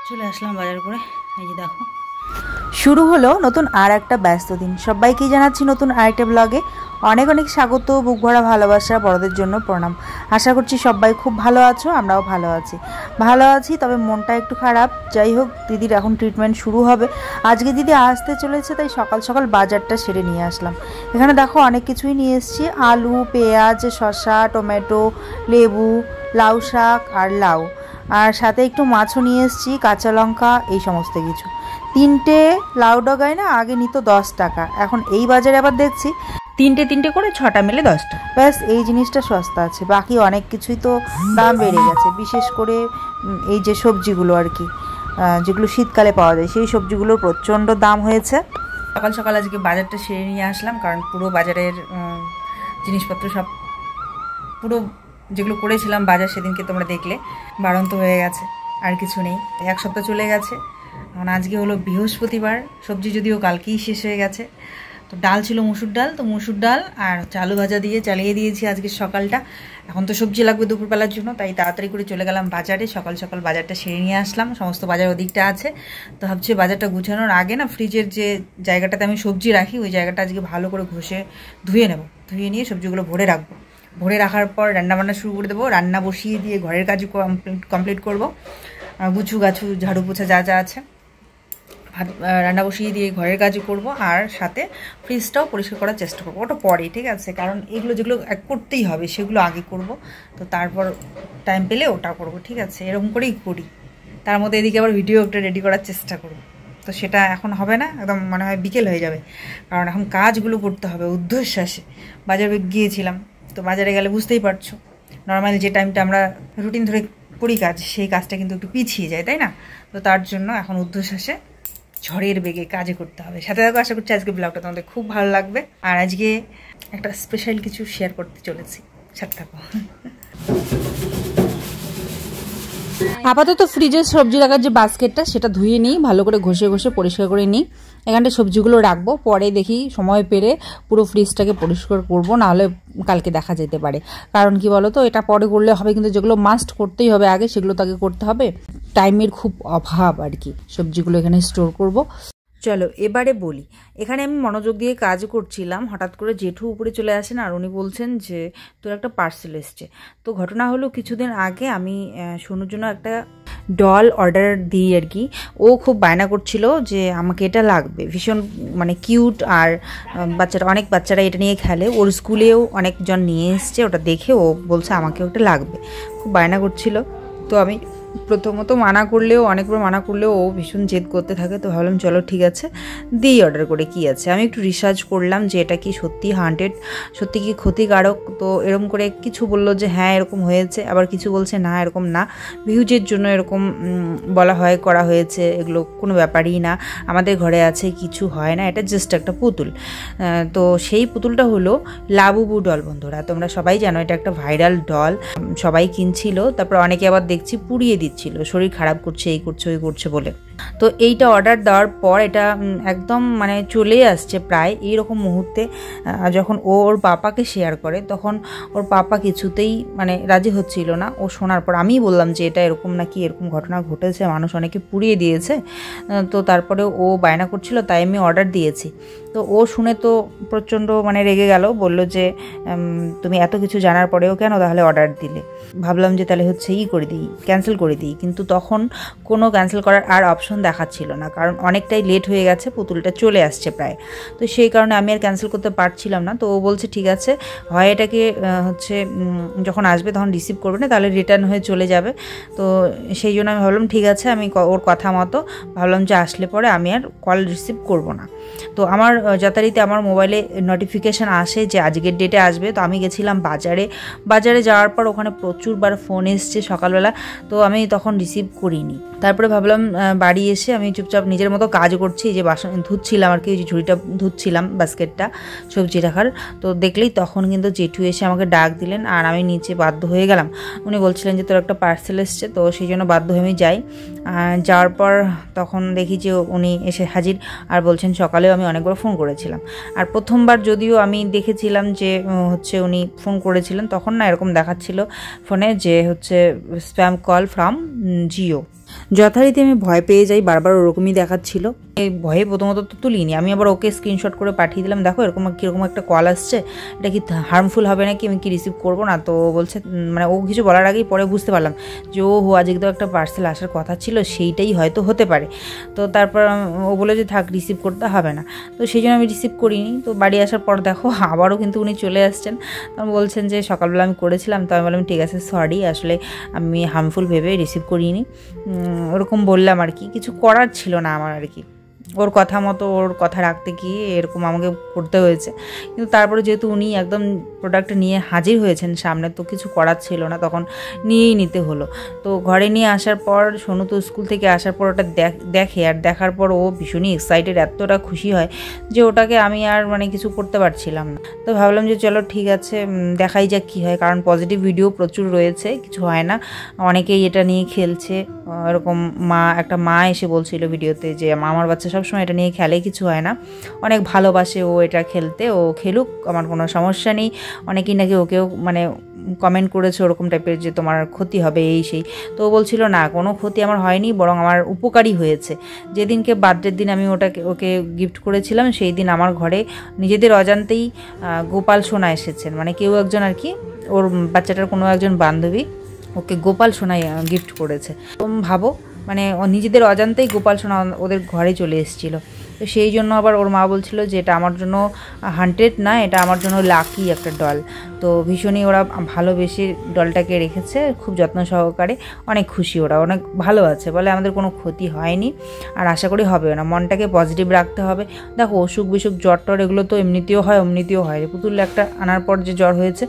চলে আসলাম বাজার করে। এই যে দেখো শুরু হলো নতুন আর একটা ব্যস্ত দিন। সবাইকে জানাচ্ছি নতুন আরেকটা ব্লগে অনেক অনেক স্বাগত, বুক ভরা ভালোবাসা, বড়দের জন্য প্রণাম। আশা করছি সবাই খুব ভালো আছো, আমরাও ভালো আছি। তবে মনটা একটু খারাপ। যাই হোক, দিদির এখন ট্রিটমেন্ট শুরু হবে। আজকে দিদি আসতে চলেছে, তাই সকাল সকাল বাজারটা সেরে নিয়ে আসলাম। এখানে দেখো অনেক কিছুই নিয়ে এসেছি, আলু, পেঁয়াজ, শসা, টমেটো, লেবু, লাউ শাক আর লাউ, আর সাথে একটু মাছও নিয়ে এসেছি, কাঁচা লঙ্কা, এই সমস্ত কিছু। 3টে লাউ ডগায় না আগে নিত 10 টাকা, এখন এই বাজারে আবার দেখছি 3টে করে 6টা মিলে 10 টাকা। ব্যাস এই জিনিসটা সস্তা আছে, বাকি অনেক কিছুই তো দাম বেড়ে গেছে। বিশেষ করে এই যে সবজিগুলো আর কি, যেগুলো শীতকালে পাওয়া যায়, সেই সবজিগুলোর প্রচণ্ড দাম হয়েছে। সকাল সকাল আজকে বাজারটা সেরে নিয়ে আসলাম, কারণ পুরো বাজারের জিনিসপত্র সব পুরো যেগুলো করেছিলাম বাজার সেদিনকে তোমরা দেখলে, বাড়ন্ত হয়ে গেছে, আর কিছু নেই। 1 সপ্তাহ চলে গেছে। এখন আজকে হলো বৃহস্পতিবার, সবজি যদিও কালকেই শেষ হয়ে গেছে। তো ডাল ছিল মুসুর ডাল, তো মুসুর ডাল আর আলু ভাজা দিয়ে চালিয়ে দিয়েছি আজকে সকালটা। এখন তো সবজি লাগবে দুপুরবেলার জন্য, তাই তাড়াতাড়ি করে চলে গেলাম বাজারে। সকাল সকাল বাজারটা সেরে নিয়ে আসলাম, সমস্ত বাজার ওদিকটা আছে। তো ভাবছি বাজারটা গুছানোর আগে না ফ্রিজের যে জায়গাটাতে আমি সবজি রাখি, ওই জায়গাটা আজকে ভালো করে ঘষে ধুয়ে নেব। ধুয়ে নিয়ে সবজিগুলো ভরে রাখবো। ভরে রাখার পর রান্নাবান্না শুরু করে দেবো। রান্না বসিয়ে দিয়ে ঘরের কাজ কমপ্লিট করবো, গুছু গাছু ঝাড়ু পোছা যা যা আছে। রান্না বসিয়ে দিয়ে ঘরের কাজও করব, আর সাথে ফ্রিজটাও পরিষ্কার করার চেষ্টা করবো। ওটা পরে, ঠিক আছে, কারণ এগুলো যেগুলো করতেই হবে সেগুলো আগে করব। তো তারপর টাইম পেলে ওটা করব, ঠিক আছে, এরকম করেই করি। তার মধ্যে এদিকে আবার ভিডিও একটা রেডি করার চেষ্টা করব। তো সেটা এখন হবে না, একদম মনে হয় বিকেল হয়ে যাবে, কারণ এখন কাজগুলো করতে হবে ঊর্ধ্বশ্বাসে। বাজারে গিয়েছিলাম, তো বাজারে গেলে বুঝতেই পারছো, নর্মাল যে টাইমটা আমরা রুটিন ধরে করি কাজ, সেই কাজটা কিন্তু একটু পিছিয়ে যায়, তাই না? তো তার জন্য এখন ঊর্ধ্বশ্বাসে ঝড়ের বেগে কাজে করতে হবে। সাথে থাকো, আশা করছি আজকে ব্লগটা তোমাদের খুব ভালো লাগবে। আর আজকে একটা স্পেশাল কিছু শেয়ার করতে চলেছি, সাথে থাকো। আপাতত ফ্রিজের সবজি রাখার যে বাস্কেটটা, সেটা ধুয়ে নিই, ভালো করে ঘষে পরিষ্কার করে নিই। এখানটা সবজিগুলো রাখবো, পরে দেখি সময় পেলে পুরো ফ্রিজটাকে পরিষ্কার করবো, নাহলে কালকে দেখা যেতে পারে। কারণ কি বলো তো, এটা পরে করলে হবে, কিন্তু যেগুলো মাস্ট করতেই হবে আগে, সেগুলো তো আগে করতে হবে। টাইমের খুব অভাব আর কি। সবজিগুলো এখানে স্টোর করব। চলো এবারে বলি। এখানে আমি মনোযোগ দিয়ে কাজ করছিলাম, হঠাৎ করে জেঠু উপরে চলে আসেন, আর উনি বলছেন যে তোর একটা পার্সেল এসছে। তো ঘটনা হলো, কিছুদিন আগে আমি সোনুর জন্য একটা ডল অর্ডার দিই আর কি। ও খুব বায়না করছিল যে আমাকে এটা লাগবে, ভীষণ মানে কিউট, আর অনেক বাচ্চারা এটা নিয়ে খেলে। ওর স্কুলেও অনেকজন নিয়ে এসছে, ওটা দেখে ও বলছে আমাকে ওটা লাগবে, খুব বায়না করছিল। তো আমি প্রথমত মানা করলেও, অনেকবার মানা করলেও ও ভীষণ জেদ করতে থাকে। তো ভাবলাম চলো ঠিক আছে, দিই অর্ডার করে, কি আছে। আমি একটু রিসার্চ করলাম যে এটা কি সত্যি 100 সত্যি কি ক্ষতিকারক। তো এরকম করে কিছু বললো যে হ্যাঁ এরকম হয়েছে, আবার কিছু বলছে না এরকম না, ভিউজের জন্য এরকম বলা হয়, করা হয়েছে, এগুলো কোনো ব্যাপারই না, আমাদের ঘরে আছে, কিছু হয় না, এটা জাস্ট একটা পুতুল। তো সেই পুতুলটা হলো লাবুবু ডল। বন্ধুরা তোমরা সবাই জানো এটা একটা ভাইরাল ডল, সবাই কিনছিল। তারপর অনেকে আবার দেখছি পুড়িয়ে দিচ্ছিল, শরীর খারাপ করছে, এই করছে ওই করছে বলে। তো এইটা অর্ডার দেওয়ার পর এটা একদম মানে চলে আসছে প্রায় এইরকম মুহূর্তে। যখন ওর পাপাকে শেয়ার করে, তখন ওর পাপা কিছুতেই মানে রাজি হচ্ছিল না। ও শোনার পর আমিই বললাম যে এটা এরকম নাকি, এরকম ঘটনা ঘটেছে, মানুষ অনেকে পুড়িয়ে দিয়েছে। তো তারপরে ও বায়না করছিল, তাই আমি অর্ডার দিয়েছি। তো ও শুনে তো প্রচণ্ড মানে রেগে গেল, বলল যে তুমি এত কিছু জানার পরেও কেন তাহলে অর্ডার দিলে। ভাবলাম যে তাহলে হচ্ছে করে দিই, ক্যান্সেল করে দিই, কিন্তু তখন কোনো ক্যান্সেল করার আর অপশন দেখাচ্ছিল না, কারণ অনেকটাই লেট হয়ে গেছে, পুতুলটা চলে আসছে প্রায়। তো সেই কারণে আমি আর ক্যান্সেল করতে পারছিলাম না। তো ও বলছে ঠিক আছে, হয় এটাকে হচ্ছে যখন আসবে তখন রিসিভ করবে না, তাহলে রিটার্ন হয়ে চলে যাবে। তো সেই জন্য আমি ভাবলাম ঠিক আছে, আমি ওর কথা মতো ভাবলাম যে আসলে পরে আমি আর কল রিসিভ করব না। তো আমার যথারীতি আমার মোবাইলে নোটিফিকেশান আসে যে আজকের ডেটে আসবে। তো আমি গেছিলাম বাজারে যাওয়ার পর ওখানে প্রচুরবার ফোন এসছে সকালবেলা, তো আমি তখন রিসিভ করিনি। তারপরে ভাবলাম বাড়ি এসে আমি চুপচাপ নিজের মতো কাজ করছি, যে বাসন ধুচ্ছিলাম আর কি, যে ঝুড়িটা ধুচ্ছিলাম, বাস্কেটটা সবজি রাখার। তো দেখলেই তখন কিন্তু জেঠু এসে আমাকে ডাক দিলেন, আর আমি নিচে বাধ্য হয়ে গেলাম। উনি বলছিলেন যে তোর একটা পার্সেল এসছে, তো সেই জন্য বাধ্য হয়ে আমি যাই। যাওয়ার পর তখন দেখি যে উনি এসে হাজির, আর বলছেন সকালেও আমি অনেকবার ফোন করেছিলাম। আর প্রথমবার যদিও আমি দেখেছিলাম যে হচ্ছে উনি ফোন করেছিলেন, তখন না এরকম দেখাচ্ছিল ফোনে যে হচ্ছে স্প্যাম কল ফ্রম জিও। যথারীতি আমি ভয় পেয়ে যাই, বারবার ওরকমই দেখাচ্ছিল। এই ভয়ে প্রথমত তো তুলিনি, আমি আবার ওকে স্ক্রিনশট করে পাঠিয়ে দিলাম, দেখো এরকম কীরকম একটা কল আসছে, এটা কি হার্মফুল হবে নাকি, আমি কি রিসিভ করবো না। তো বলছে, মানে ও কিছু বলার আগেই পরে বুঝতে পারলাম যে ও আজকে তো একটা পার্সেল আসার কথা ছিল, সেইটাই হয়তো হতে পারে। তো তারপর ও বলে যে থাক, রিসিভ করতে হবে না। তো সেই জন্য আমি রিসিভ করিনি। তো বাড়ি আসার পর দেখো আবারও কিন্তু উনি চলে আসছেন, তখন বলছেন যে সকালবেলা আমি করেছিলাম। তো আমি বললাম ঠিক আছে, সরি, আসলে আমি হার্মফুল ভেবে রিসিভ করিনি, ওরকম বললাম আর কি, কিছু করার ছিল না আমার আর কি। ওর কথা মতো ওর কথা রাখতে গিয়ে এরকম আমাকে করতে হয়েছে। কিন্তু তারপরে যেহেতু উনি একদম প্রোডাক্ট নিয়ে হাজির হয়েছেন সামনে, তো কিছু করার ছিল না, তখন নিয়েই নিতে হলো। তো ঘরে নিয়ে আসার পর সোনু তো স্কুল থেকে আসার পর ওটা দেখে, আর দেখার পর ও ভীষণই এক্সাইটেড, এতটা খুশি হয় যে ওটাকে আমি আর মানে কিছু করতে পারছিলাম না। তো ভাবলাম যে চলো ঠিক আছে, দেখাই যাক কী হয়, কারণ পজিটিভ ভিডিও প্রচুর রয়েছে, কিছু হয় না, অনেকেই এটা নিয়ে খেলছে। এরকম একটা মা এসে বলছিল ভিডিওতে যে আমার বাচ্চা সবসময় এটা নিয়ে খেলে, কিছু হয় না, অনেক ভালোবাসে ও এটা খেলতে, ও খেলুক, আমার কোনো সমস্যা নেই। অনেকেই নাকি ওকেও মানে কমেন্ট করেছে ওরকম টাইপের যে তোমার ক্ষতি হবে এই সেই। তো ও বলছিল না, কোনো ক্ষতি আমার হয়নি, বরং আমার উপকারই হয়েছে। যেদিনকে বার্থডের দিন আমি ওকে গিফট করেছিলাম, সেই দিন আমার ঘরে নিজেদের অজান্তেই গোপাল সোনা এসেছেন, মানে কেউ একজন আর কি, ওর বাচ্চাটার কোনো একজন বান্ধবী ওকে গোপাল সোনা গিফট করেছে। ভাবো, মানে নিজেদের অজান্তেই গোপাল সোনা ওদের ঘরে চলে এসেছিলো। তো সেই জন্য আবার ওর মা বলছিল যে এটা আমার জন্য 100 না, এটা আমার জন্য লাকি একটা ডল। তো ভীষণই ওরা ভালোবেসে ডলটাকে রেখেছে, খুব যত্ন সহকারে, অনেক খুশি ওরা, অনেক ভালো আছে, বলে আমাদের কোনো ক্ষতি হয়নি, আর আশা করি হবেও না। মনটাকে পজিটিভ রাখতে হবে। দেখো অসুখ বিসুখ জ্বর টর এগুলো তো এমনিতেও হয় অমনিতেও হয়। পুতুল একটা আনার পর যে জ্বর হয়েছে,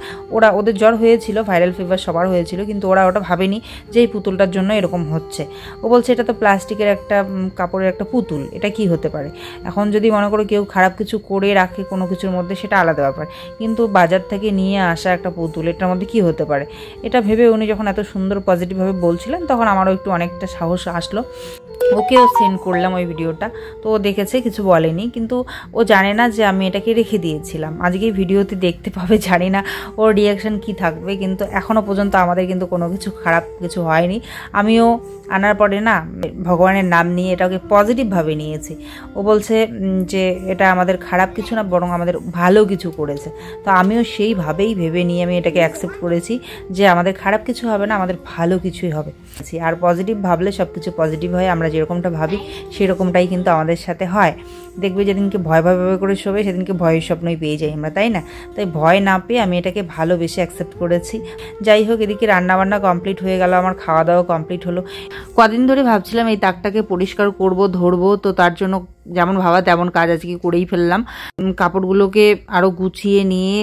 ওদের জ্বর হয়েছিল, ভাইরাল ফিভার সবার হয়েছিল, কিন্তু ওরা ওটা ভাবেনি যে এই পুতুলটার জন্য এরকম হচ্ছে। ও বলছে এটা তো প্লাস্টিকের একটা কাপড়ের একটা পুতুল, এটা কি হতে পারে। এখন যদি মনে করো কেউ খারাপ কিছু করে রাখে কোনো কিছুর মধ্যে, সেটা আলাদা ব্যাপার, কিন্তু বাজার থেকে নিয়ে আসা একটা পুতুল, এটার মধ্যে কি হতে পারে, এটা ভেবে উনি যখন এত সুন্দর পজিটিভভাবে বলছিলেন, তখন আমারও একটু অনেকটা সাহস আসলো। ওকেও সেন্ড করলাম ওই ভিডিওটা, তো ও দেখেছে, কিছু বলেনি, কিন্তু ও জানে না যে আমি এটাকে রেখে দিয়েছিলাম। আজকে ভিডিওতে দেখতে পাবে, জানি না ওর রিয়াকশান কি থাকবে, কিন্তু এখনও পর্যন্ত আমাদের কিন্তু কোনো কিছু খারাপ কিছু হয়নি। আমিও আনার পরে না ভগবানের নাম নিয়ে এটাকে পজিটিভভাবে নিয়েছি। ও বলছে যে এটা আমাদের খারাপ কিছু না, বরং আমাদের ভালো কিছু করেছে। তো আমিও সেইভাবেই ভেবে নিয়ে আমি এটাকে অ্যাকসেপ্ট করেছি যে আমাদের খারাপ কিছু হবে না, আমাদের ভালো কিছুই হবে। আর পজিটিভ ভাবলে সব কিছু পজিটিভ হয়, আমরা যেরকমটা ভাবি সেরকমটাই কিন্তু আমাদের সাথে হয়। দেখবে যেদিনকে ভয় ভয় ভয় করে শোবে, সেদিনকে ভয়ের স্বপ্নই পেয়ে যাই আমরা, তাই না? তাই ভয় না পেয়ে আমি এটাকে ভালোবেসে অ্যাকসেপ্ট করেছি। যাই হোক, এদিকে রান্নাবান্না কমপ্লিট হয়ে গেল, আমার খাওয়া দাওয়া কমপ্লিট হলো। কদিন ধরে ভাবছিলাম এই তাকটাকে পরিষ্কার করব, ধরবো, তো তার জন্য যেমন ভাবা তেমন কাজ আজকে করেই ফেললাম। কাপড়গুলোকে আরও গুছিয়ে নিয়ে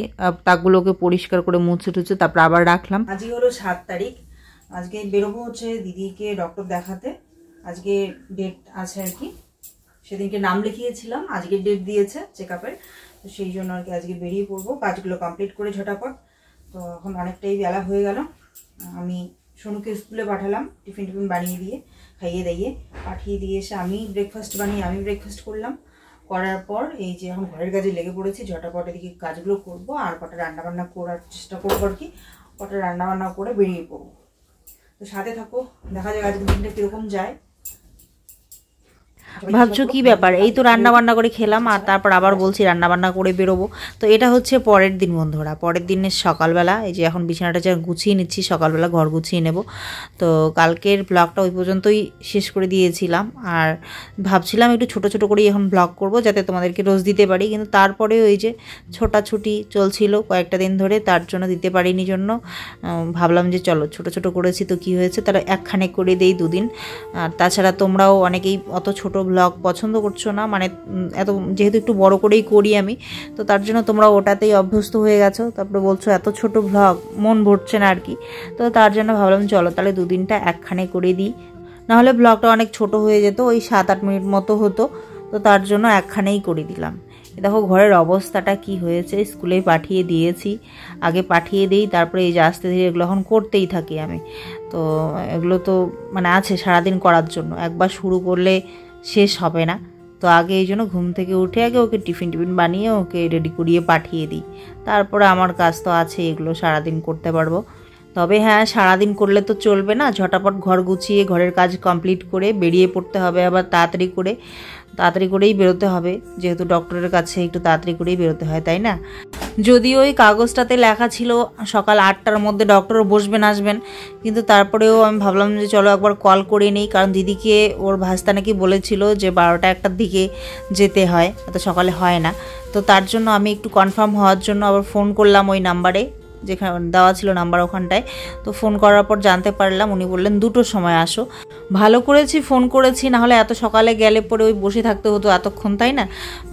তাকগুলোকে পরিষ্কার করে মুছে টুছে তারপর আবার রাখলাম। আজকে হলো 7 তারিখ, আজকে বেরোবো হচ্ছে দিদিকে ডক্টর দেখাতে। আজকে ডেট আছে আর কি, সেদিনকে নাম লিখিয়েছিলাম, আজকে ডেট দিয়েছে চেকআপের, তো সেই জন্য আর কি আজকে বেরিয়ে পড়বো, কাজগুলো কমপ্লিট করে ঝটাপট। তো এখন অনেকটাই বেলা হয়ে গেল। আমি সোনুকে স্কুলে পাঠালাম, টিফিন বানিয়ে দিয়ে খাইয়ে দাইয়ে পাঠিয়ে দিয়ে এসে আমি ব্রেকফাস্ট বানিয়ে আমি ব্রেকফাস্ট করলাম। করার পর এই যে এখন ঘরের কাজে লেগে পড়েছি, ঝটাপট এদিকে কাজগুলো করব, আর কটা রান্নাবান্না করার চেষ্টা করবো আর কি, কটা রান্নাবান্না করে বেরিয়ে পড়বো। তো সাথে থাকো, দেখা যাক আজকের দিনটা কীরকম যায়। ভাবছো কি ব্যাপার, এই তো রান্না বান্না করে খেলাম আর তারপর আবার বলছি রান্না বান্না করে বেরোবো। তো এটা হচ্ছে পরের দিন বন্ধুরা, পরের দিনের সকালবেলা। এই যে এখন বিছানাটা যা গুছিয়ে নিচ্ছি, সকালবেলা ঘর গুছিয়ে নেব। তো কালকের ব্লগটা ওই পর্যন্তই শেষ করে দিয়েছিলাম, আর ভাবছিলাম একটু ছোট ছোট করেই এখন ব্লগ করব, যাতে তোমাদেরকে রোজ দিতে পারি। কিন্তু তারপরে ওই যে ছোটাছুটি চলছিল কয়েকটা দিন ধরে, তার জন্য দিতে পারিনি। জন্য ভাবলাম যে চলো ছোট ছোট করেছি তো কি হয়েছে, তারা একখানে করে দেই 2 দিন। আর তাছাড়া তোমরাও অনেকেই অত ছোট ব্লগ পছন্দ করছো না, মানে এত যেহেতু একটু বড় করেই করি আমি, তো তার জন্য তোমরা ওটাতেই অভ্যস্ত হয়ে গেছো। তারপরে বলছো এত ছোট ব্লগ মন ভরছে না আর কি। তো তার জন্য ভাবলাম চলো তাহলে 2 দিনটা একখানে করে দিই, নাহলে ব্লগটা অনেক ছোট হয়ে যেত, ওই 7-8 মিনিট মতো হতো। তো তার জন্য একখানেই করে দিলাম। দেখো ঘরের অবস্থাটা কি হয়েছে, স্কুলে পাঠিয়ে দিয়েছি, আগে পাঠিয়ে দিই, তারপরে এই যে আস্তে ধীরে এগুলো এখন করতেই থাকি আমি। তো এগুলো তো মানে আছে সারাদিন করার জন্য, একবার শুরু করলে শেষ হবে না। তো আগে এই জন্য ঘুম থেকে উঠে আগে ওকে টিফিন বানিয়ে ওকে রেডি করিয়ে পাঠিয়ে দিই, তারপরে আমার কাজ তো আছে, এগুলো সারাদিন করতে পারবো। তবে হ্যাঁ, সারাদিন করলে তো চলবে না, ঝটাপট ঘর গুছিয়ে ঘরের কাজ কমপ্লিট করে বেরিয়ে পড়তে হবে, আবার তাড়াতাড়ি করেই বেরোতে হবে, যেহেতু ডক্টরের কাছে একটু তাড়াতাড়ি করেই বেরোতে হয়, তাই না। যদিও ওই কাগজটাতে লেখা ছিল সকাল 8টার মধ্যে ডক্টরও বসবেন আসবেন, কিন্তু তারপরেও আমি ভাবলাম যে চলো একবার কল করে নিই, কারণ দিদিকে ওর ভাস্তা নাকি বলেছিল যে 12টা 1টার দিকে যেতে হয়, এত সকালে হয় না। তো তার জন্য আমি একটু কনফার্ম হওয়ার জন্য আবার ফোন করলাম ওই নাম্বারে, যেখানে দেওয়া ছিল নাম্বার ওখানটায়। তো ফোন করার পর জানতে পারলাম, উনি বললেন 2টোর সময় আসো। ভালো করেছি ফোন করেছি, নাহলে এত সকালে গেলে পরে ওই বসে থাকতে হতো এতক্ষণ, তাই না।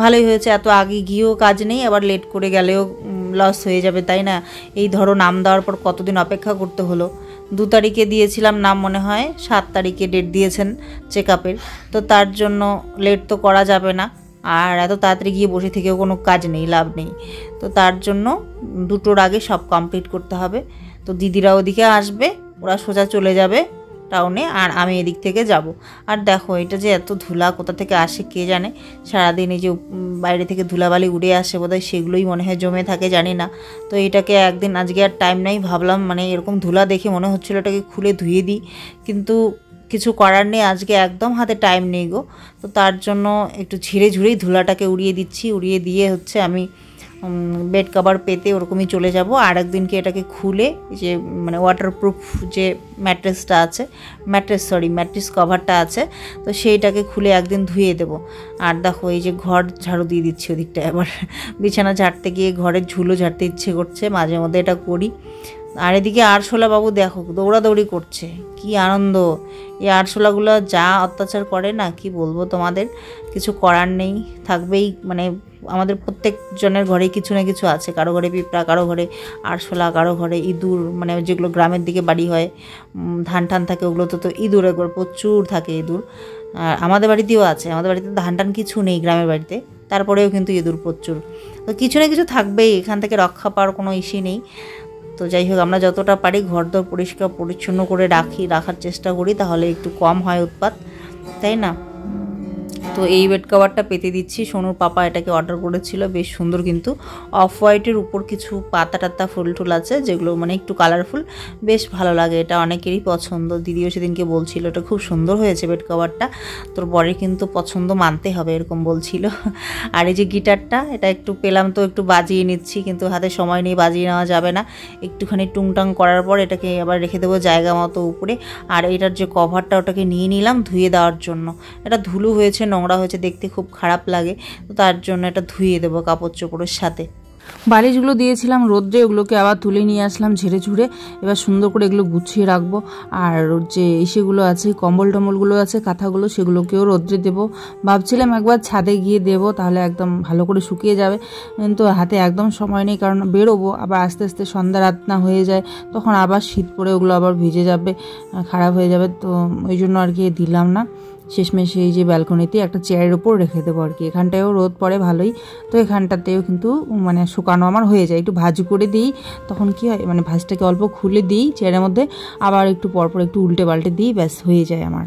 ভালোই হয়েছে, এত আগে গিয়েও কাজ নেই, আবার লেট করে গেলেও লস হয়ে যাবে, তাই না। এই ধরো নাম দেওয়ার পর কতদিন অপেক্ষা করতে হলো। 2 তারিখে দিয়েছিলাম নাম, মনে হয় 7 তারিখে ডেট দিয়েছেন চেক আপের। তো তার জন্য লেট তো করা যাবে না, আর এত তাড়াতাড়ি গিয়ে বসে থেকেও কোনো কাজ নেই, লাভ নেই। তো তার জন্য 2টোর আগে সব কমপ্লিট করতে হবে। তো দিদিরা ওদিকে আসবে, ওরা সোজা চলে যাবে টাউনে, আর আমি এদিক থেকে যাব। আর দেখো এটা যে এত ধুলা কোথা থেকে আসে কে জানে, সারাদিন এই যে বাইরে থেকে ধুলাবালি উড়ে আসে বোধহয়, সেগুলোই মনে হয় জমে থাকে, জানি না। তো এটাকে একদিন, আজকে আর টাইম নেই, ভাবলাম মানে এরকম ধুলা দেখে মনে হচ্ছিলো এটাকে খুলে ধুয়ে দিই, কিন্তু কিছু করার নেই, আজকে একদম হাতে টাইম নেই গো। তো তার জন্য একটু ঝিরে ঝুরেই ধুলাটাকে উড়িয়ে দিচ্ছি, উড়িয়ে দিয়ে হচ্ছে আমি বেড কভার পেতে ওরকমই চলে যাব। আর একদিনকে এটাকে খুলে যে মানে ওয়াটারপ্রুফ যে ম্যাট্রেসটা আছে, ম্যাট্রেস কভারটা আছে, তো সেইটাকে খুলে একদিন ধুয়ে দেবো। আর দেখো এই যে ঘর ঝাড়ু দিয়ে দিচ্ছি ওদিকটা, এবার বিছানা ঝাড়তে গিয়ে ঘরের ঝুলো ঝাড়তে ইচ্ছে করছে, মাঝে মধ্যে এটা করি। আর এদিকে আরশোলা বাবু দেখো দৌড়াদৌড়ি করছে, কি আনন্দ। এই আরশোলাগুলো যা অত্যাচার করে না, কি বলবো তোমাদের, কিছু করার নেই, থাকবেই। মানে আমাদের প্রত্যেকজনের ঘরেই কিছু না কিছু আছে, কারো ঘরে পিঁপড়া, কারো ঘরে আরশোলা, কারো ঘরে ইঁদুর, মানে যেগুলো গ্রামের দিকে বাড়ি হয়, ধান টান থাকে, ওগুলো তো ইঁদুর একবার প্রচুর থাকে ইঁদুর। আর আমাদের বাড়িতেও আছে, আমাদের বাড়িতে ধান টান কিছু নেই গ্রামের বাড়িতে, তারপরেও কিন্তু ইঁদুর প্রচুর। তো কিছু না কিছু থাকবেই, এখান থেকে রক্ষা পাওয়ার কোনো ইস্যু নেই। তো যাই হোক, আমরা যতটা পারি ঘরদোর পরিষ্কার পরিচ্ছন্ন করে রাখার চেষ্টা করি, তাহলে একটু কম হয় উৎপাত, তাই না। তো এই বেড কভারটা পেতে দিচ্ছি, সোনুর পাপা এটাকে অর্ডার করেছিল, বেশ সুন্দর, কিন্তু অফ হোয়াইটের উপর কিছু পাতা টাতা ফুল টুল আছে, যেগুলো মানে একটু কালারফুল, বেশ ভালো লাগে, এটা অনেকেরই পছন্দ। দিদিও সেদিনকে বলছিল এটা খুব সুন্দর হয়েছে বেড কভারটা, তোর বরের কিন্তু পছন্দ মানতে হবে, এরকম বলছিল। আর এই যে গিটারটা, এটা একটু পেলাম তো একটু বাজিয়ে নিচ্ছি, কিন্তু হাতে সময় নেই, বাজিয়ে নেওয়া যাবে না, একটুখানি টুংটাং করার পর এটাকে আবার রেখে দেবো জায়গা মতো উপরে। আর এটার যে কভারটা, ওটাকে নিয়ে নিলাম ধুয়ে দেওয়ার জন্য, এটা ধুলো হয়েছে, নোংরা হয়েছে, দেখতে খুব খারাপ লাগে, তো তার জন্য এটা ধুয়ে দেবো কাপড় চোপড়ের সাথে। বালিশগুলো দিয়েছিলাম রোদ্রে, ওগুলোকে আবার তুলে নিয়ে আসলাম ঝেড়ে ঝুড়ে, এবার সুন্দর করে এগুলো গুছিয়ে রাখবো। আর যে সেগুলো আছে, কম্বল টম্বলগুলো আছে, কাঁথাগুলো, সেগুলোকেও রোদ্রে দেবো। ভাবছিলাম একবার ছাদে গিয়ে দেবো, তাহলে একদম ভালো করে শুকিয়ে যাবে, কিন্তু হাতে একদম সময় নেই, কারণ বেরোবো, আবার আস্তে আস্তে সন্ধ্যা রাত না হয়ে যায়, তখন আবার শীত পড়ে ওগুলো আবার ভিজে যাবে, খারাপ হয়ে যাবে, তো ওই জন্য আর কি দিলাম না। শেষমেশ এই যে ব্যালকনিতে একটা চেয়ারের উপর রেখে দেবো আর কি, এখানটায়ও রোদ পড়ে ভালোই, তো এখানটাতেও কিন্তু মানে শুকানো আমার হয়ে যায়। একটু ভাজি করে দিই, তখন কি হয় মানে ভাজটাকে অল্প খুলে দিই চেয়ারের মধ্যে, আবার একটু পরপর একটু উল্টে পাল্টে দিই, ব্যাস হয়ে যায় আমার।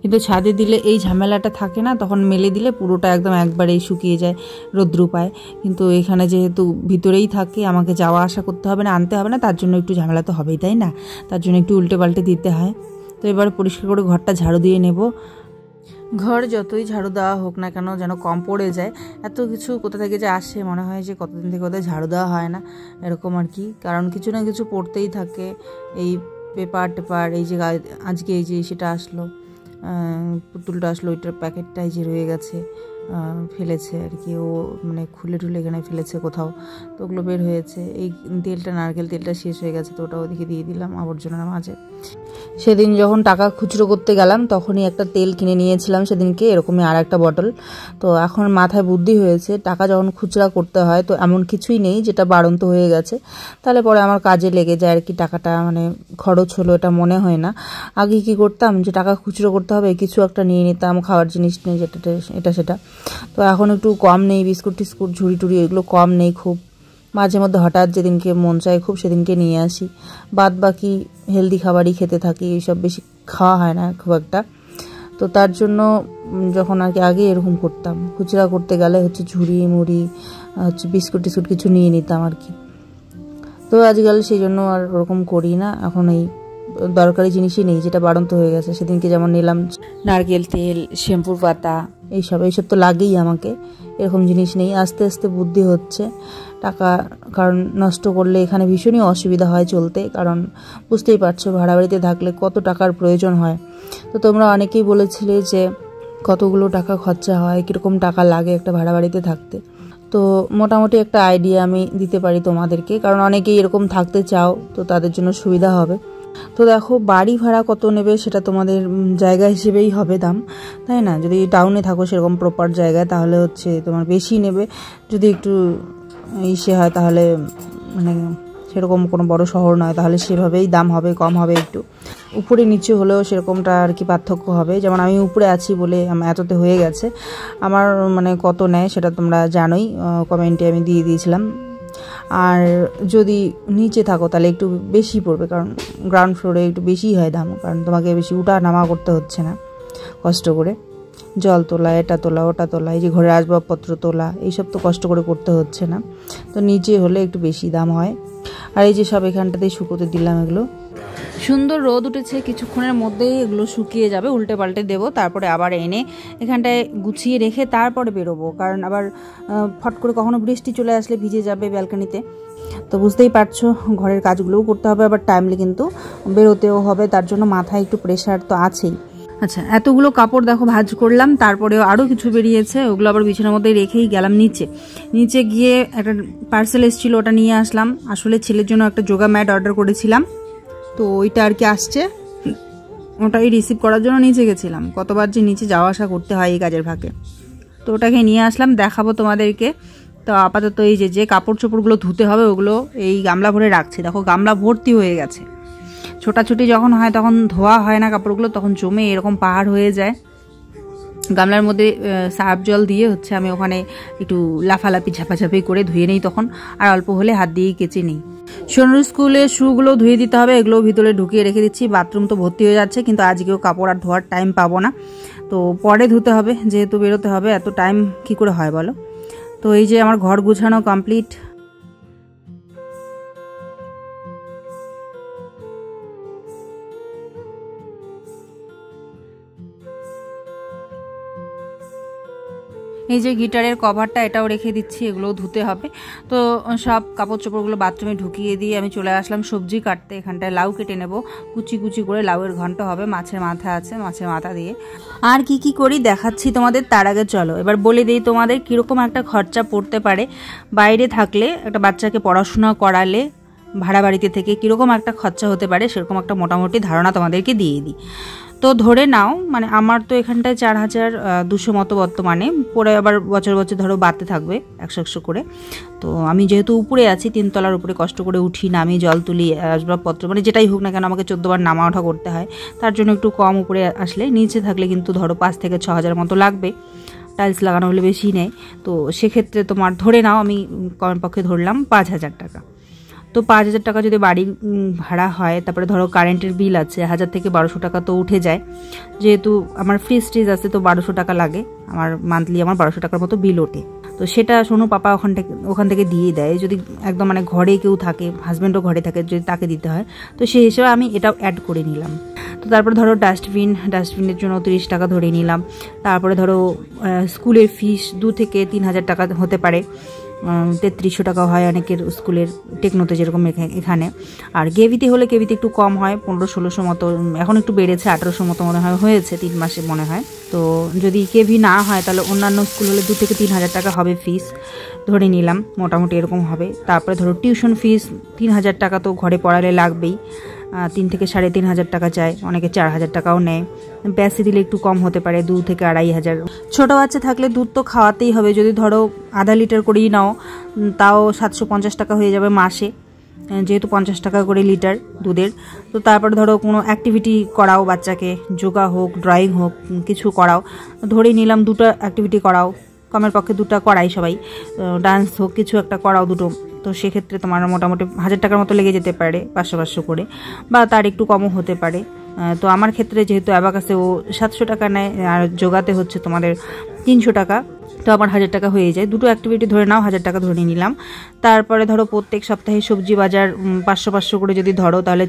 কিন্তু ছাদে দিলে এই ঝামেলাটা থাকে না, তখন মেলে দিলে পুরোটা একদম একবারেই শুকিয়ে যায়, রৌদ্র পায়। কিন্তু এখানে যেহেতু ভিতরেই থাকে, আমাকে যাওয়া আসা করতে হবে না, আনতে হবে না, তার জন্য একটু ঝামেলা তো হবেই, তাই না, তার জন্য একটু উল্টে পাল্টে দিতে হয়। তো এবার পরিষ্কার করে ঘরটা ঝাড়ু দিয়ে নেব। ঘর যতই ঝাড়ু দেওয়া হোক না কেন, যেন কম পড়ে যায়, এত কিছু কোথা থেকে যে আসে, মনে হয় যে কতদিন থেকে ওদের ঝাড়ু দেওয়া হয় না, এরকম আর কি। কারণ কিছু না কিছু পড়তেই থাকে, এই পেপার টেপার, এই যে আজকে এই যে সেটা আসলো, পুতুলটা আসলো, ওইটার প্যাকেটটা এই যে রয়ে গেছে, ফেলেছে আর কি, ও মানে খুলে টুলে এখানে ফেলেছে কোথাও, তো ওগুলো বের হয়েছে। এই তেলটা, নারকেল তেলটা শেষ হয়ে গেছে, তো ওটা ওদিকে দিয়ে দিলাম আবর্জনার মাঝে। সেদিন যখন টাকা খুচরো করতে গেলাম, তখনই একটা তেল কিনে নিয়েছিলাম সেদিনকে, এরকমই আর একটা বটল। তো এখন মাথায় বুদ্ধি হয়েছে, টাকা যখন খুচরা করতে হয়, তো এমন কিছুই নেই যেটা বাড়ন্ত হয়ে গেছে, তাহলে পরে আমার কাজে লেগে যায় আর কি, টাকাটা মানে খরচ হলো এটা মনে হয় না। আগে কি করতাম, যে টাকা খুচরো করতে হবে, কিছু একটা নিয়ে নিতাম, খাওয়ার জিনিস নেই যেটা এটা সেটা। তো এখন একটু কম নেই, বিস্কুট টিস্কুট, ঝুড়ি টুড়ি, এগুলো কম নেই খুব, মাঝে মধ্যে হঠাৎ যেদিনকে মন চায় খুব, সেদিনকে নিয়ে আসি, বাদ বাকি হেলদি খাবারই খেতে থাকি, এইসব বেশি খাওয়া হয় না খুব একটা। তো তার জন্য যখন আর কি আগে এরকম করতাম, খুচরা করতে গেলে হচ্ছে ঝুড়ি মুড়ি হচ্ছে বিস্কুট টিস্কুট কিছু নিয়ে নিতাম আর কি। তো আজকাল সেই জন্য আর ওরকম করি না। এখন এই দরকারি জিনিসই নেই, যেটা বাড়ন্ত হয়ে গেছে। সেদিনকে যেমন নিলাম নারকেল তেল, শ্যাম্পুর পাতা, এইসব তো লাগেই আমাকে। এরকম জিনিস নেই। আস্তে আস্তে বুদ্ধি হচ্ছে টাকা, কারণ নষ্ট করলে এখানে ভীষণই অসুবিধা হয় চলতে। কারণ বুঝতেই পারছো ভাড়া বাড়িতে থাকলে কত টাকার প্রয়োজন হয়। তো তোমরা অনেকেই বলেছিলে যে কতগুলো টাকা খরচা হয়, কীরকম টাকা লাগে একটা ভাড়া বাড়িতে থাকতে। তো মোটামুটি একটা আইডিয়া আমি দিতে পারি তোমাদেরকে, কারণ অনেকেই এরকম থাকতে চাও, তো তাদের জন্য সুবিধা হবে। তো দেখো বাড়ি ভাড়া কত নেবে সেটা তোমাদের জায়গা হিসেবেই হবে দাম, তাই না? যদি টাউনে থাকো সেরকম প্রপার জায়গায়, তাহলে হচ্ছে তোমার বেশি নেবে। যদি একটু ইসে হয় তাহলে মানে সেরকম কোনো বড় শহর নয়, তাহলে সেভাবেই দাম হবে, কম হবে একটু। উপরে নিচে হলেও সেরকমটা আর কি পার্থক্য হবে। যেমন আমি উপরে আছি বলে এততে হয়ে গেছে। আমার মানে কত নেয় সেটা তোমরা জানোই, কমেন্টে আমি দিয়ে দিয়েছিলাম। আর যদি নিচে থাকো তাহলে একটু বেশি পড়বে, কারণ গ্রাউন্ড ফ্লোরে একটু বেশিই হয় দাম, কারণ তোমাকে বেশি উঠা নামা করতে হচ্ছে না কষ্ট করে। জল তোলা, এটা তোলা, ওটা তোলা, এই যে ঘরের আসবাবপত্র তোলা, এইসব তো কষ্ট করে করতে হচ্ছে না। তো নিচে হলে একটু বেশি দাম হয়। আর এই যে সব এখানটাতেই শুকোতে দিলাম। এগুলো সুন্দর রোদ উঠেছে, কিছুক্ষণের মধ্যেই এগুলো শুকিয়ে যাবে। উল্টে পাল্টে দেবো, তারপরে আবার এনে এখানটায় গুছিয়ে রেখে তারপরে বেরোবো, কারণ আবার ফট করে কখনো বৃষ্টি চলে আসলে ভিজে যাবে ব্যালকনিতে। তো বুঝতেই পারছো ঘরের কাজগুলোও করতে হবে, আবার টাইমলি কিন্তু বেরোতেও হবে, তার জন্য মাথায় একটু প্রেশার তো আছেই। আচ্ছা, এতগুলো কাপড় দেখো ভাঁজ করলাম, তারপরেও আরও কিছু বেরিয়েছে, ওগুলো আবার বিছানার মধ্যে রেখেই গেলাম নিচে গিয়ে একটা পার্সেল এসেছিলো, ওটা নিয়ে আসলাম। আসলে ছেলের জন্য একটা যোগা ম্যাট অর্ডার করেছিলাম, তো ওইটা আর কি আসছে, ওটাই রিসিভ করার জন্য নিচে গেছিলাম। কতবার যে নিচে যাওয়া আসা করতে হয় এই কাজের ফাঁকে। তো ওটাকে নিয়ে আসলাম, দেখাবো তোমাদেরকে। তো আপাতত এই যে কাপড় চোপড়গুলো ধুতে হবে ওগুলো এই গামলা ভরে রাখছি। দেখো গামলা ভর্তি হয়ে গেছে। ছোটাছুটি যখন হয় তখন ধোয়া হয় না কাপড়গুলো, তখন জমে এরকম পাহাড় হয়ে যায়। গামলার মধ্যে সার্ফ জল দিয়ে হচ্ছে আমি ওখানে একটু লাফালাফি ঝাপাঝাপি করে ধুয়ে নিই তখন, আর অল্প হলে হাত দিয়েই কেচে নিই। সোনুর স্কুলে শুগুলো ধুয়ে দিতে হবে, এগুলো ভিতরে ঢুকিয়ে রেখে দিচ্ছি। বাথরুম তো ভর্তি হয়ে যাচ্ছে, কিন্তু আজকেও কাপড় আর ধোয়ার টাইম পাবো না, তো পরে ধুতে হবে, যেহেতু বেরোতে হবে। এত টাইম কি করে হয় বলো? তো এই যে আমার ঘর গুছানো কমপ্লিট। এই যে গিটারের কভারটা, এটাও রেখে দিচ্ছি, এগুলোও ধুতে হবে। তো সব কাপড় চোপড়গুলো বাথরুমে ঢুকিয়ে দিয়ে আমি চলে আসলাম সবজি কাটতে। এখানটায় লাউ কেটে নেব, কুচি কুচি করে লাউয়ের ঘন্ট হবে। মাছের মাথা আছে, মাছের মাথা দিয়ে আর কি করি দেখাচ্ছি তোমাদের। তার আগে চলো এবার বলে দিই তোমাদের কীরকম একটা খরচা পড়তে পারে বাইরে থাকলে, একটা বাচ্চাকে পড়াশোনা করালে ভাড়া বাড়িতে থেকে কীরকম একটা খরচা হতে পারে, সেরকম একটা মোটামুটি ধারণা তোমাদেরকে দিয়ে দিই। তো ধরে নাও, মানে আমার তো এখানটায় 4200 মতো বর্তমানে, পরে আবার বছর বছর ধরো বাড়তে থাকবে 100 করে। তো আমি যেহেতু উপরে আছি, 3 তলার উপরে কষ্ট করে উঠি, নামি, জল তুলি, আসবাবপত্র মানে যেটাই হোক না কেন আমাকে 14 বার নামা ওঠা করতে হয়, তার জন্য একটু কম উপরে আসলে। নিচে থাকলে কিন্তু ধরো 5 থেকে 6000 মতো লাগবে, টাইলস লাগানো হলে বেশি নেয়। তো সেক্ষেত্রে তোমার ধরে নাও, আমি কমপক্ষে ধরলাম 5000 টাকা। তো 5000 টাকা যদি বাড়ি ভাড়া হয়, তারপরে ধরো কারেন্টের বিল আছে 1000 থেকে 1200 টাকা তো উঠে যায়। যেহেতু আমার ফ্রিজ আছে, তো 1200 টাকা লাগে আমার মান্থলি, আমার 1200 টাকার মতো বিল ওঠে। তো সেটা শোনো পাপা ওখান থেকে দিয়ে দেয়, যদি একদম মানে ঘরে কেউ থাকে, হাজব্যান্ডও ঘরে থাকে, যদি তাকে দিতে হয়, তো সেই হিসেবে আমি এটাও অ্যাড করে নিলাম। তো তারপরে ধরো ডাস্টবিনের জন্য 30 টাকা ধরে নিলাম। তারপরে ধরো স্কুলের ফিস 2 থেকে 3000 টাকা হতে পারে, 3300 টাকা হয় অনেকের স্কুলের, টেকনোতে যেরকম এখানে। আর কেভিতে হলে কেভিতে একটু কম হয়, 1500-1600 মতো, এখন একটু বেড়েছে, 1800 মতো মনে হয় হয়েছে 3 মাসে মনে হয়। তো যদি কেভি না হয় তাহলে অন্যান্য স্কুল হলে 2 থেকে 3000 টাকা হবে ফিস, ধরে নিলাম মোটামুটি এরকম হবে। তারপরে ধরো টিউশন ফিস 3000 টাকা তো ঘরে পড়ালে লাগবেই, 3 থেকে 3500 টাকা চায়, অনেকে 4000 টাকাও নেয়। ব্যাসে দিলে একটু কম হতে পারে, 2 থেকে 2500। ছোটো বাচ্চা থাকলে দুধ তো খাওয়াতেই হবে, যদি ধরো আধা লিটার করেই নাও তাও 750 টাকা হয়ে যাবে মাসে, যেহেতু 50 টাকা করে লিটার দুধের। তো তারপরে ধরো কোনো অ্যাক্টিভিটি করাও বাচ্চাকে, যোগা হোক, ড্রয়িং হোক, কিছু করাও, ধরেই নিলাম 2টা অ্যাক্টিভিটি করাও, কমের পক্ষে 2টা করাই সবাই, ডান্স হোক, কিছু একটা করাও 2টো। তো সেক্ষেত্রে তোমার মোটামুটি 1000 টাকার মতো লেগে যেতে পারে, 500 করে, বা তার একটু কমও হতে পারে। তো আমার ক্ষেত্রে যেহেতু অ্যাবাকাসে ও 700 টাকা নেয় আর যোগাতে হচ্ছে তোমাদের 300 টাকা, তো আমার 1000 টাকা হয়ে যায়। দুটো অ্যাক্টিভিটি ধরে নাও 1000 টাকা ধরে নিলাম। তারপরে ধরো প্রত্যেক সপ্তাহে সবজি বাজার 500 করে যদি ধরো তাহলে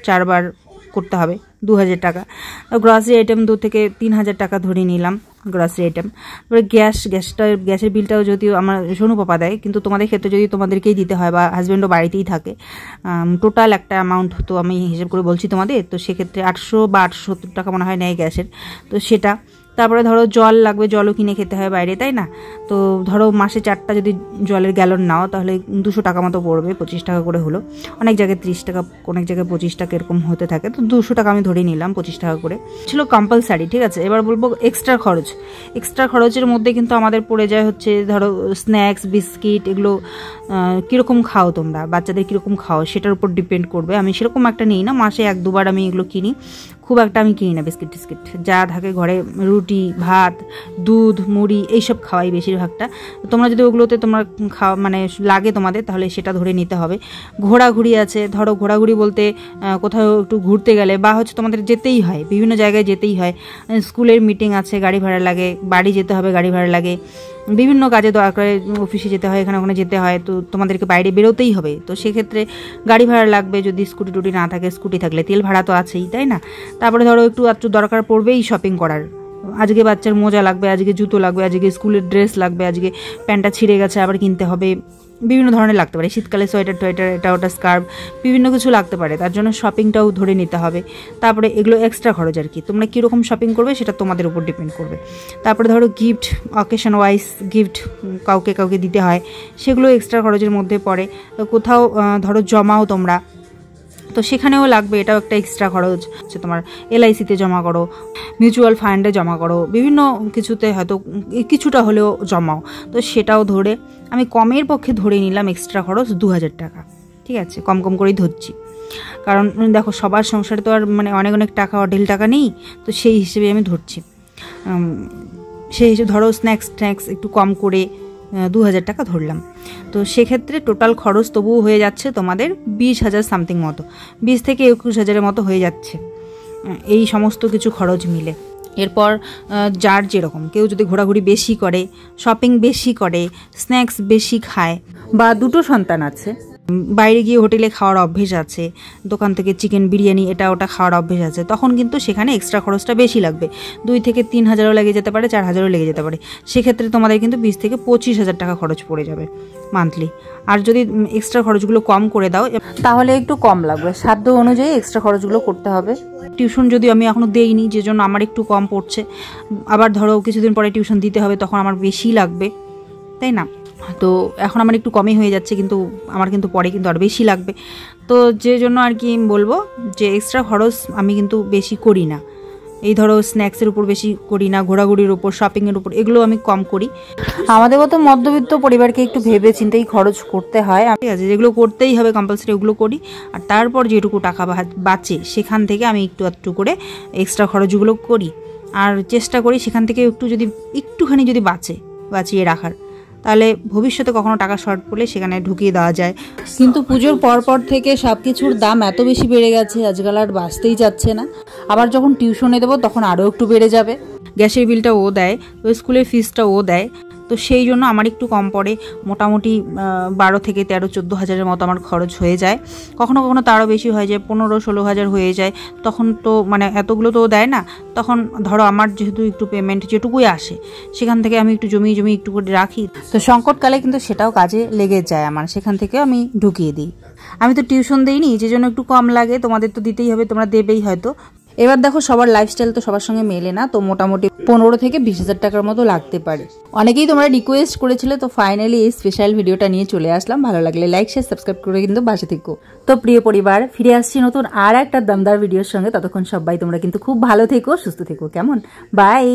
4বার করতে হবে 2000 টাকা। গ্রসারি আইটেম 2 থেকে 3000 টাকা ধরে নিলাম গ্রসারি আইটেম। তারপরে গ্যাসের বিলটাও যদিও আমার সোনু পাপা দেয়, কিন্তু তোমাদের ক্ষেত্রে যদি তোমাদেরকেই দিতে হয় বা হাজব্যান্ডও বাড়িতেই থাকে, টোটাল একটা অ্যামাউন্ট তো আমি হিসেব করে বলছি তোমাদের, তো সেক্ষেত্রে 800 বা 870 টাকা মনে হয় নেয় গ্যাসের, তো সেটা। তারপরে ধরো জল লাগবে, জলও কিনে খেতে হয় বাইরে, তাই না? তো ধরো মাসে 4টা যদি জলের গ্যালন নাও তাহলে 200 টাকা মতো পড়বে, 25 টাকা করে হলো। অনেক জায়গায় 30 টাকা, অনেক জায়গায় 25 টাকা এরকম হতে থাকে, তো 200 টাকা আমি ধরে নিলাম, 25 টাকা করে ছিল কম্পালসারি। ঠিক আছে, এবার বলবো এক্সট্রা খরচ। এক্সট্রা খরচের মধ্যে কিন্তু আমাদের পড়ে যায় হচ্ছে ধরো স্ন্যাক্স, বিস্কিট, এগুলো কীরকম খাও তোমরা, বাচ্চাদের কীরকম খাও সেটার উপর ডিপেন্ড করবে। আমি সেরকম একটা নিই না, মাসে 1-2বার আমি এগুলো কিনি, খুব একটা আমি কিনি না বিস্কিট টিস্কিট। যা থাকে ঘরে রুটি, ভাত, দুধ, মুড়ি এইসব খাওয়াই বেশিরভাগটা। তোমরা যদি ওগুলোতে তোমার খাওয়া মানে লাগে তোমাদের, তাহলে সেটা ধরে নিতে হবে। ঘোরাঘুরি আছে, ধরো ঘোরাঘুরি বলতে কোথাও একটু ঘুরতে গেলে বা হচ্ছে তোমাদের যেতেই হয়, বিভিন্ন জায়গায় যেতেই হয়, স্কুলের মিটিং আছে গাড়ি ভাড়া লাগে, বাড়ি যেতে হবে গাড়ি ভাড়া লাগে, বিভিন্ন কাজে দরকার অফিসে যেতে হয়, এখানে ওখানে যেতে হয়, তো তোমাদেরকে বাইরে বেরোতেই হবে, তো সেক্ষেত্রে গাড়ি ভাড়া লাগবে। যদি স্কুটি টুটি না থাকে, স্কুটি থাকলে তেল ভাড়া তো আছেই, তাই না? তারপরে ধরো একটু দরকার পড়বেই শপিং করার, আজকে বাচ্চার মোজা লাগবে, আজকে জুতো লাগবে, আজকে স্কুলের ড্রেস লাগবে, আজকে প্যান্টটা ছিঁড়ে গেছে আবার কিনতে হবে, বিভিন্ন ধরনের লাগতে পারে, শীতকালে সোয়েটার টোয়েটার, এটা ওটা স্কার্ফ, বিভিন্ন কিছু লাগতে পারে, তার জন্য শপিংটাও ধরে নিতে হবে। তারপরে এগুলো এক্সট্রা খরচ আর কি, তোমরা কীরকম শপিং করবে সেটা তোমাদের উপর ডিপেন্ড করবে। তারপরে ধরো গিফট, অকেশন ওয়াইজ গিফট কাউকে দিতে হয়, সেগুলো এক্সট্রা খরচের মধ্যে পড়ে। কোথাও ধরো জমাও তোমরা, তো সেখানেও লাগবে, এটাও একটা এক্সট্রা খরচ। হচ্ছে তোমার LICতে জমা করো, মিউচুয়াল ফান্ডে জমা করো, বিভিন্ন কিছুতে হয়তো কিছুটা হলেও জমাও, তো সেটাও ধরে আমি কমের পক্ষে ধরে নিলাম এক্সট্রা খরচ 2000 টাকা। ঠিক আছে, কম করেই ধরছি, কারণ দেখো সবার সংসারে তো আর মানে অনেক টাকা, অঢেল টাকা নেই, তো সেই হিসেবে আমি ধরছি। সেই হিসেবে ধরো স্ন্যাক্স একটু কম করে 2000 টাকা ধরলাম, তো সেক্ষেত্রে টোটাল খরচ তবুও হয়ে যাচ্ছে তোমাদের 20,000 সামথিং মতো, 20 থেকে 21,000-এর মতো হয়ে যাচ্ছে এই সমস্ত কিছু খরচ মিলে। এরপর যার যেরকম, কেউ যদি ঘোরাঘুরি বেশি করে, শপিং বেশি করে, স্ন্যাক্স বেশি খায়, বা দুটো সন্তান আছে, বাইরে গিয়ে হোটেলে খাওয়ার অভ্যেস আছে, দোকান থেকে চিকেন বিরিয়ানি এটা ওটা খাওয়ার অভ্যেস আছে, তখন কিন্তু সেখানে এক্সট্রা খরচটা বেশি লাগবে, 2 থেকে 3,000-ও লেগে যেতে পারে, 4,000-ও লেগে যেতে পারে। সেক্ষেত্রে তোমাদের কিন্তু 20 থেকে 25,000 টাকা খরচ পড়ে যাবে মান্থলি। আর যদি এক্সট্রা খরচগুলো কম করে দাও তাহলে একটু কম লাগবে, সাধ্য অনুযায়ী এক্সট্রা খরচগুলো করতে হবে। টিউশন যদি আমি এখনও দেইনি, যে জন্য আমার একটু কম পড়ছে, আবার ধরো কিছুদিন পরে টিউশন দিতে হবে, তখন আমার বেশি লাগবে, তাই না? তো এখন আমার একটু কমই হয়ে যাচ্ছে, কিন্তু আমার কিন্তু পরে কিন্তু আর বেশি লাগবে, তো যে জন্য আর কি বলবো যে এক্সট্রা খরচ আমি কিন্তু বেশি করি না। এই ধরো স্ন্যাক্সের উপর বেশি করি না, ঘোরাঘুরির উপর, শপিংয়ের উপর, এগুলো আমি কম করি। আমাদের মতো মধ্যবিত্ত পরিবারকে একটু ভেবে চিন্তেই খরচ করতে হয়, ঠিক আছে? যেগুলো করতেই হবে কম্পালসারি ওগুলো করি, আর তারপর যেটুকু টাকা বাঁচে সেখান থেকে আমি একটু করে এক্সট্রা খরচগুলো করি, আর চেষ্টা করি সেখান থেকে একটুখানি যদি বাঁচিয়ে রাখার, তাহলে ভবিষ্যতে কখনো টাকা শর্ট পড়লে সেখানে ঢুকিয়ে দেওয়া যায়। কিন্তু পুজোর পর থেকে সব কিছুর দাম এত বেশি বেড়ে গেছে, আজকাল আর বাঁচতেই যাচ্ছে না। আবার যখন টিউশনে দেবো তখন আরও একটু বেড়ে যাবে, গ্যাসের বিলটা ও দেয়, তো স্কুলের ফিসটা ও দেয়, তো সেই জন্য আমার একটু কম পড়ে, মোটামুটি 12 থেকে 13-14 হাজারের মতো আমার খরচ হয়ে যায়। কখনো তারও বেশি হয়ে যায়, 15-16 হাজার হয়ে যায়। তখন তো মানে এতগুলো তো দেয় না, তখন ধরো আমার যেহেতু একটু পেমেন্ট যেটুকুই আসে সেখান থেকে আমি একটু জমি একটু করে রাখি, তো সংকটকালে কিন্তু সেটাও কাজে লেগে যায় আমার, সেখান থেকে আমি ঢুকিয়ে দিই। আমি তো টিউশন দিইনি, যে জন্য একটু কম লাগে, তোমাদের তো দিতেই হবে, তোমরা দেবেই হয়তো। এবার দেখো সবার লাইফস্টাইল তো সবার সঙ্গে মেলে না, তো মোটামুটি 15 থেকে 20,000 টাকার মতো লাগতে পারে। অনেকেই তোমরা রিকোয়েস্ট করেছিলে, তো ফাইনালি এই স্পেশাল ভিডিওটা নিয়ে চলে আসলাম। ভালো লাগলে লাইক শেয়ার সাবস্ক্রাইব করে কিন্তু পাশে থেকো। তো প্রিয় পরিবার, ফিরে আসছি নতুন আর একটা দমদার ভিডিওর সঙ্গে। ততক্ষণ সবাই তোমরা কিন্তু খুব ভালো থেকো, সুস্থ থেকো, কেমন? বাই।